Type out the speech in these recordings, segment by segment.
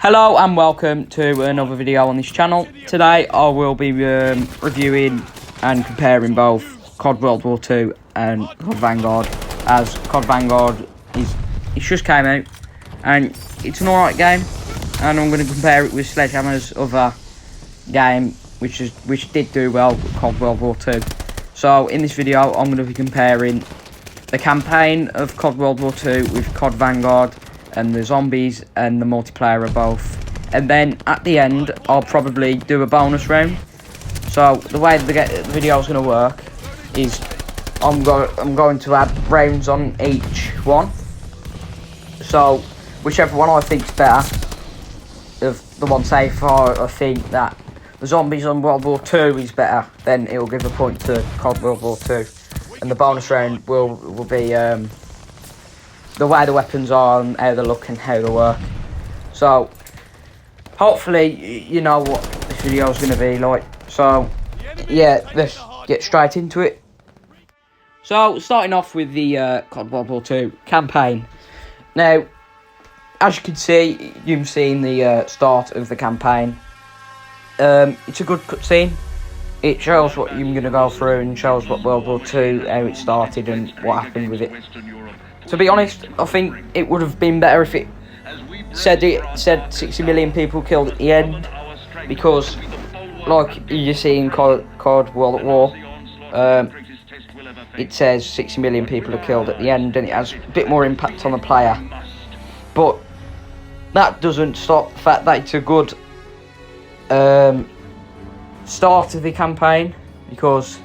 Hello and welcome to another video on this channel. Today I will be reviewing and comparing both CoD World War 2 and CoD Vanguard, as CoD Vanguard it's just came out and it's an alright game, and I'm going to compare it with Sledgehammer's other game which did do well with CoD World War 2. So in this video I'm going to be comparing the campaign of CoD World War 2 with CoD Vanguard, and the zombies and the multiplayer are both. And then at the end, I'll probably do a bonus round. So the way the video is going to work is I'm going to add rounds on each one. So whichever one I think's better, of the one say far I think that the zombies on World War 2 is better, then it will give a point to CoD World War 2. And the bonus round will be the way the weapons are and how they look and how they work. So hopefully you know what this video is going to be like. So yeah, let's get straight into it. So starting off with the CoD World War 2 campaign. Now, as you can see, you've seen the start of the campaign. It's a good cutscene. It shows what you're going to go through and shows what World War 2, how it started and what happened with it. To be honest, I think it would have been better if it said 60 million people killed at the end, because like you see in CoD World at War, it says 60 million people are killed at the end, and it has a bit more impact on the player. But that doesn't stop the fact that it's a good start of the campaign, because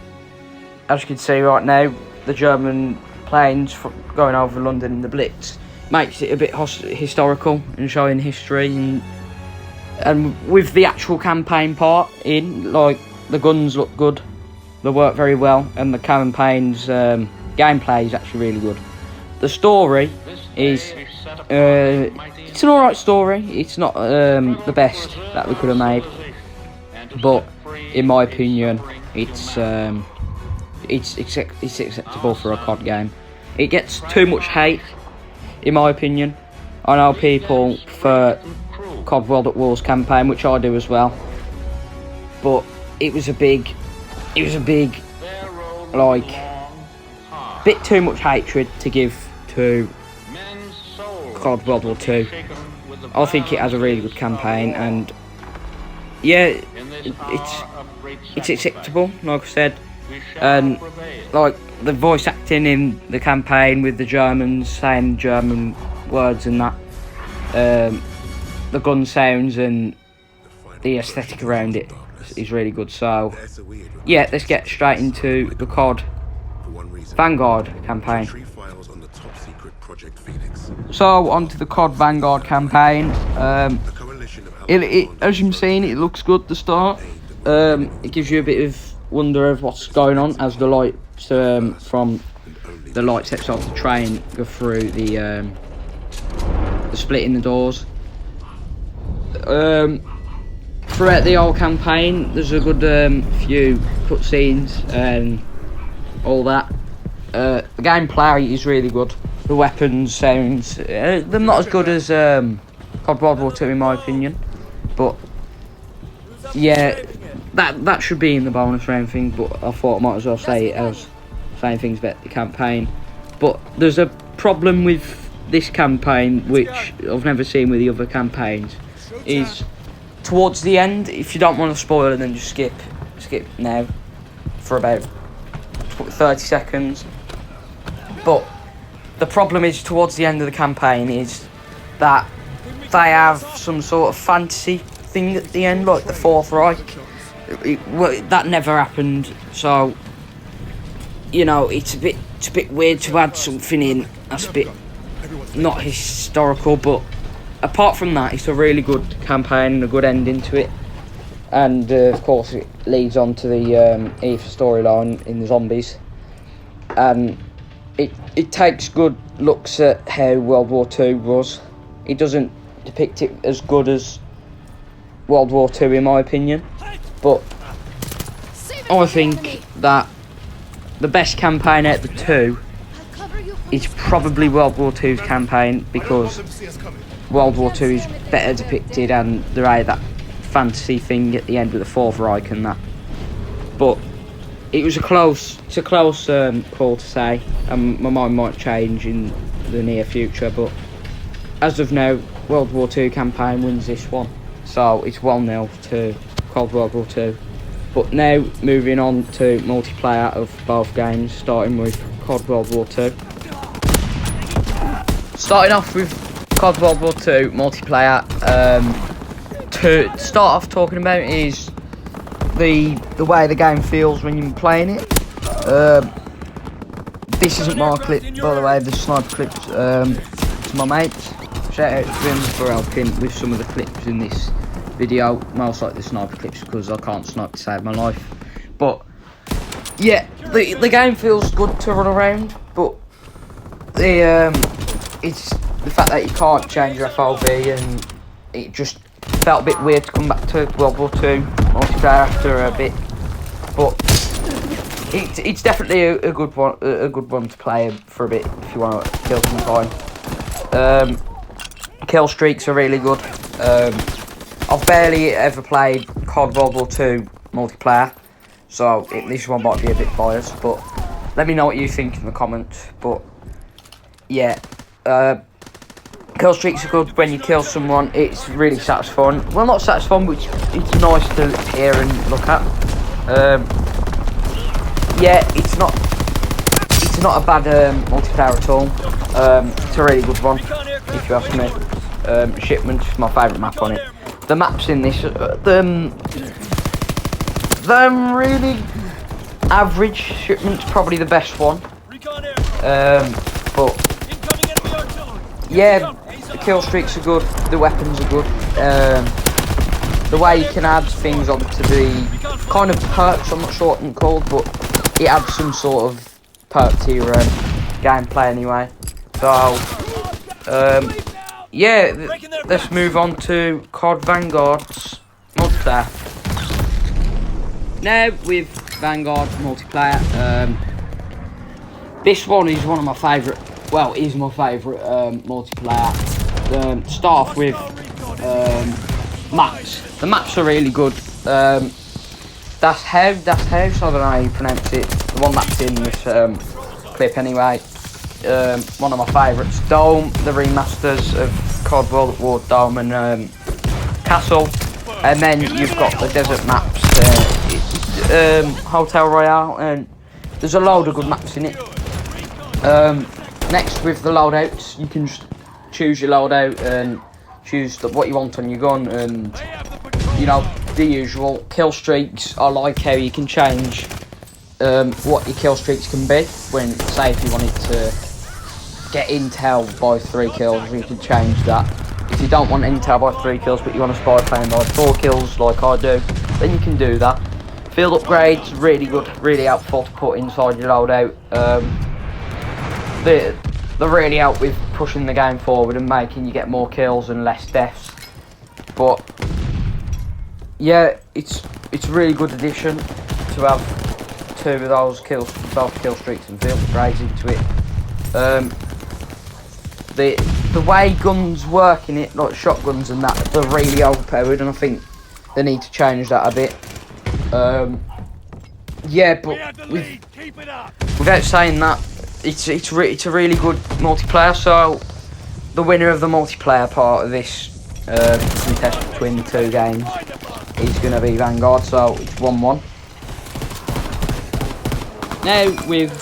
as you can see right now, the German planes going over London in the Blitz makes it a bit historical and showing history, and with the actual campaign part in, like, the guns look good, they work very well, and the campaign's gameplay is actually really good. The story is it's an alright story. It's not the best that we could have made, but in my opinion it's acceptable for a CoD game. It gets too much hate, in my opinion. I know people for CoD World at War's campaign, which I do as well, but it was a big, like, bit too much hatred to give to CoD World War 2. I think it has a really good campaign, and yeah, it's acceptable, like I said. And like the voice acting in the campaign with the Germans saying German words and that, the gun sounds and the aesthetic around it is really good. So yeah, let's get straight into the CoD Vanguard campaign. So onto the CoD Vanguard campaign. As you've seen, it looks good to start. It gives you a bit of wonder of what's going on as the lights from the lights outside the train go through the split in the doors. Throughout the whole campaign, there's a good few cutscenes and all that. The gameplay is really good. The weapons sounds, they're not as good as CoD World War 2 in my opinion, but yeah, that should be in the bonus round thing, but I thought I might as well say it as saying things about the campaign. But there's a problem with this campaign which I've never seen with the other campaigns, is towards the end, if you don't want to spoil it, then just skip now for about 30 seconds. But the problem is towards the end of the campaign is that they have some sort of fantasy thing at the end, like the Fourth Reich. That never happened, so you know it's a bit weird to add something in that's a bit not historical. But apart from that, it's a really good campaign and a good ending to it, and of course it leads on to the EVE storyline in the zombies, and it takes good looks at how World War 2 was. It doesn't depict it as good as World War 2 in my opinion, but I think that the best campaign out of the two is probably World War 2's campaign, because World War II is better depicted, and there ain't that fantasy thing at the end with the Fourth Reich and that. But it was a close call to say, and my mind might change in the near future. But as of now, World War II campaign wins this one, so it's 1-0 to CoD World War II. But now moving on to multiplayer of both games, starting with CoD World War II. Starting off with CoD World War II multiplayer, to start off talking about is the way the game feels when you're playing it. This isn't my clip, by the way, the sniper clips to my mates. Shout out to him for helping with some of the clips in this video, most like the sniper clips because I can't snipe to save my life. But yeah, the game feels good to run around, but it's the fact that you can't change your FOV, and it just felt a bit weird to come back to World War II multiplayer after a bit. But it's definitely a good one to play for a bit if you want to kill some time. Kill streaks are really good. I've barely ever played CoD World War II multiplayer, so this one might be a bit biased, but let me know what you think in the comments. But yeah, kill streaks are good. When you kill someone, it's really satisfying. Well, not satisfying, but it's nice to hear and look at. Yeah, it's not a bad multiplayer at all. It's a really good one, if you ask me. Shipment's my favourite map on it. The maps in this, they're really average. Shipment's probably the best one. But yeah, the kill streaks are good, the weapons are good. The way you can add things onto the kind of perks, I'm not sure what they're called, but it adds some sort of perk to your gameplay anyway. So yeah, let's move on to CoD Vanguard's multiplayer. Now with Vanguard multiplayer, this one is one of my favourite. Well, is my favourite multiplayer. Start off with maps. The maps are really good. That's how. So I don't know how you pronounce it. The one that's in this clip anyway. One of my favourites. Dome, the remasters of CoD World War Dome and Castle, and then you've got the desert maps, Hotel Royale, and there's a load of good maps in it. Next, with the loadouts, you can just choose your loadout and choose what you want on your gun, and you know, the usual kill streaks. I like how you can change what your kill streaks can be. When, say, if you wanted to get intel by 3 kills, you can change that. If you don't want intel by 3 kills, but you want a spy plane by 4 kills, like I do, then you can do that. Field upgrades, really good, really helpful to put inside your loadout. They really help with pushing the game forward and making you get more kills and less deaths. But yeah, it's a really good addition to have 2 of those both kill streaks and field upgrades into it. The way guns work in it, like shotguns and that, they're really overpowered, and I think they need to change that a bit. Yeah, but without saying that, it's a really good multiplayer. So the winner of the multiplayer part of this contest between the 2 games is going to be Vanguard. So it's 1-1. Now with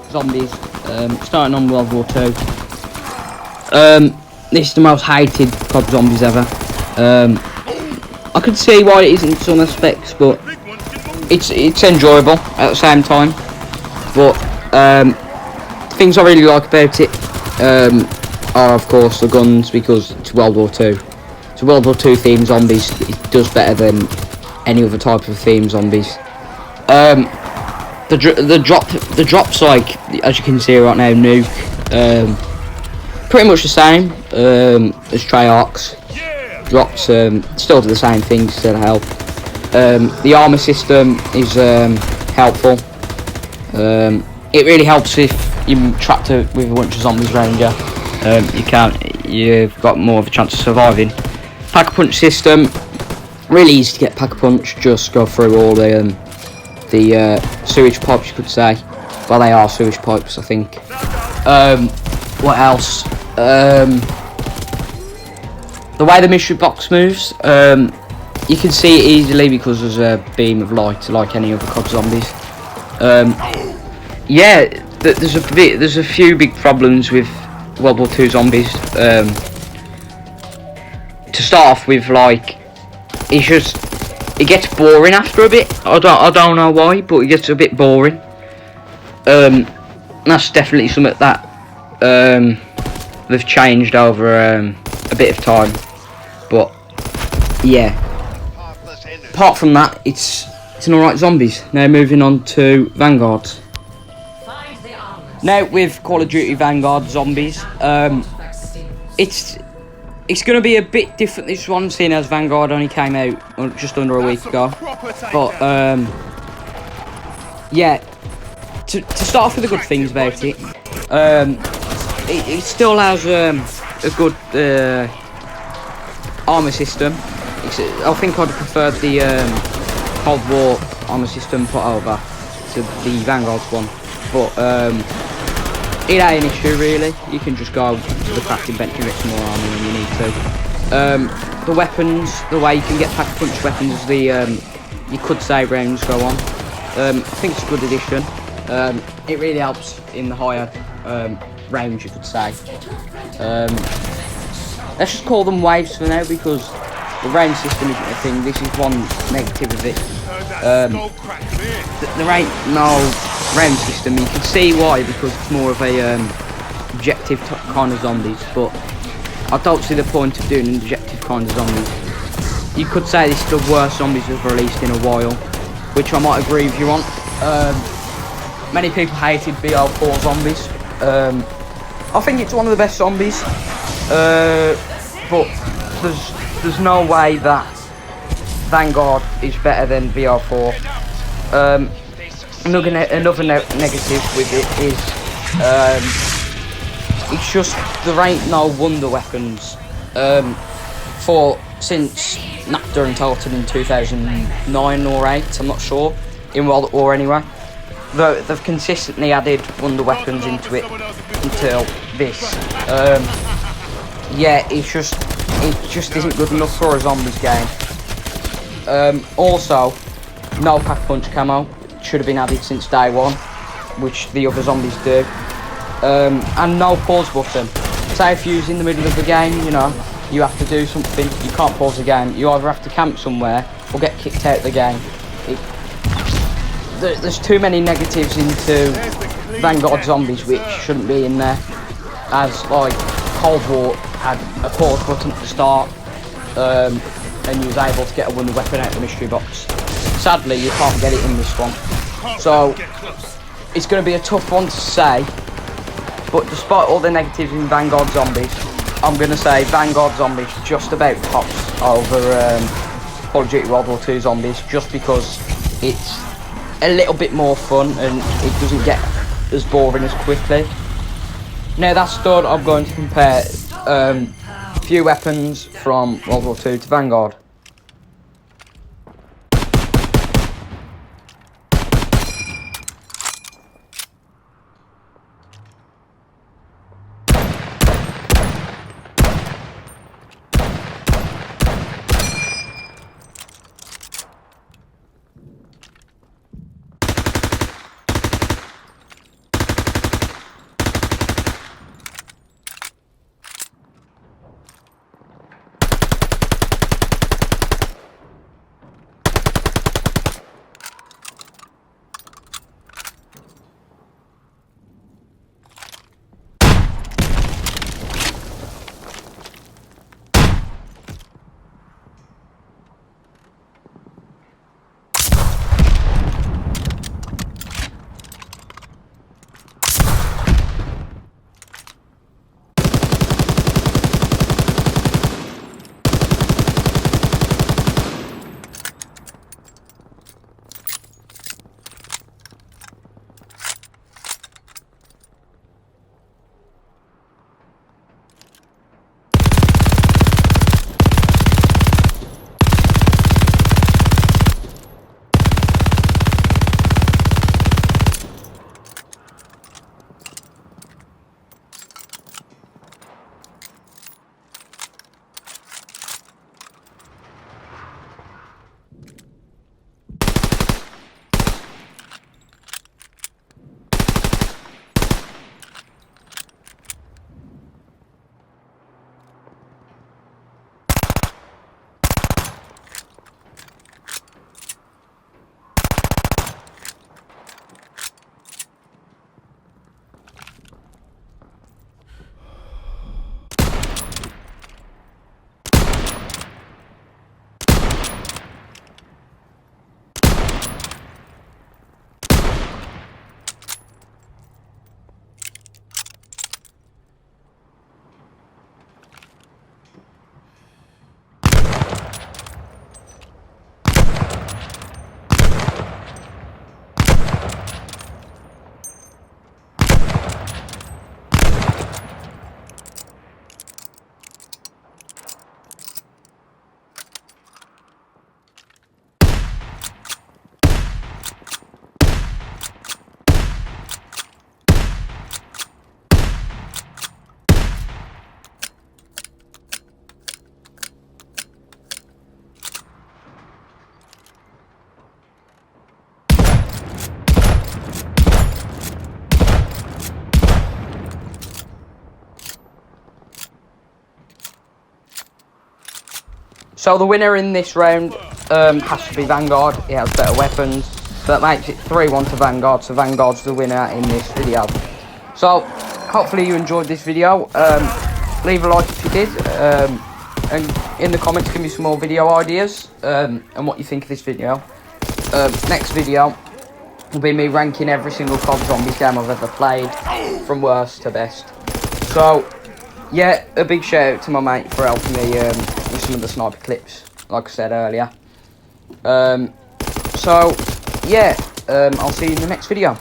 zombies, starting on World War II. This is the most hated CoD Zombies ever. I could see why it isn't in some aspects, but it's enjoyable at the same time. But things I really like about it are, of course, the guns, because it's World War II. It's a World War II themed zombies. It does better than any other type of themed zombies. The drop's like, as you can see right now, nuke. Pretty much the same as Treyarch's. Drops still do the same things, still help. The armour system is helpful. It really helps if you're trapped with a bunch of zombies around you. you've got more of a chance of surviving. Pack-a-punch system, really easy to get pack-a-punch. Just go through all the sewage pipes, you could say. Well, they are sewage pipes, I think. What else? The way the mystery box moves, you can see it easily because there's a beam of light, like any other CoD zombies. Yeah, there's a few big problems with World War II zombies. To start off with, like, it gets boring after a bit. I don't know why, but it gets a bit boring. That's definitely something that they've changed over a bit of time. But yeah, apart from that, it's an alright zombies. Now moving on to Vanguard. Now with Call of Duty Vanguard zombies, it's going to be a bit different this one, seeing as Vanguard only came out just under a week ago. But yeah, to start off with the good things about it, it still has a good armour system. I think I'd prefer the Cold War armour system put over to the Vanguard one, but it ain't an issue really. You can just go to the crafting bench and get some more armour when you need to. The weapons, the way you can get pack-a-punch weapons, you could say rounds go on. I think it's a good addition. It really helps in the higher range, you could say. Let's just call them waves for now, because the range system isn't a thing. This is one negative of it. There ain't no range system. You can see why, because it's more of a objective kind of zombies, but I don't see the point of doing an objective kind of zombies. You could say this is the worst zombies we've released in a while, which I might agree with you on. Many people hated BO4 zombies. I think it's one of the best zombies, but there's no way that Vanguard is better than VR4. Another negative with it is it's just there ain't no wonder weapons. Since NAFTA and Tarleton in 2009 or 8, I'm not sure, in World at War anyway. They've consistently added wonder weapons into it until this. Yeah, it just isn't good enough for a zombies game. Also, no pack-a-punch camo should have been added since day one, which the other zombies do. And no pause button. Say if you're in the middle of the game, you know, you have to do something, you can't pause the game. You either have to camp somewhere or get kicked out of the game. There's too many negatives into Vanguard zombies which shouldn't be in there. As like Cold War had a pause button at the start, and you was able to get a wonder weapon out of the mystery box. Sadly, you can't get it in this one, so it's going to be a tough one to say. But despite all the negatives in Vanguard zombies, I'm going to say Vanguard zombies just about tops over Call of Duty World War II zombies, just because it's a little bit more fun and it doesn't get as boring as quickly. Now that's done, I'm going to compare a few weapons from World War II to Vanguard. So the winner in this round has to be Vanguard. He has better weapons. So that makes it 3-1 to Vanguard. So Vanguard's the winner in this video. So hopefully you enjoyed this video. Leave a like if you did. And in the comments give me some more video ideas. And what you think of this video. Next video will be me ranking every single CoD Zombies game I've ever played. From worst to best. So yeah, a big shout out to my mate for helping me with some of the sniper clips, like I said earlier. So, yeah, I'll see you in the next video.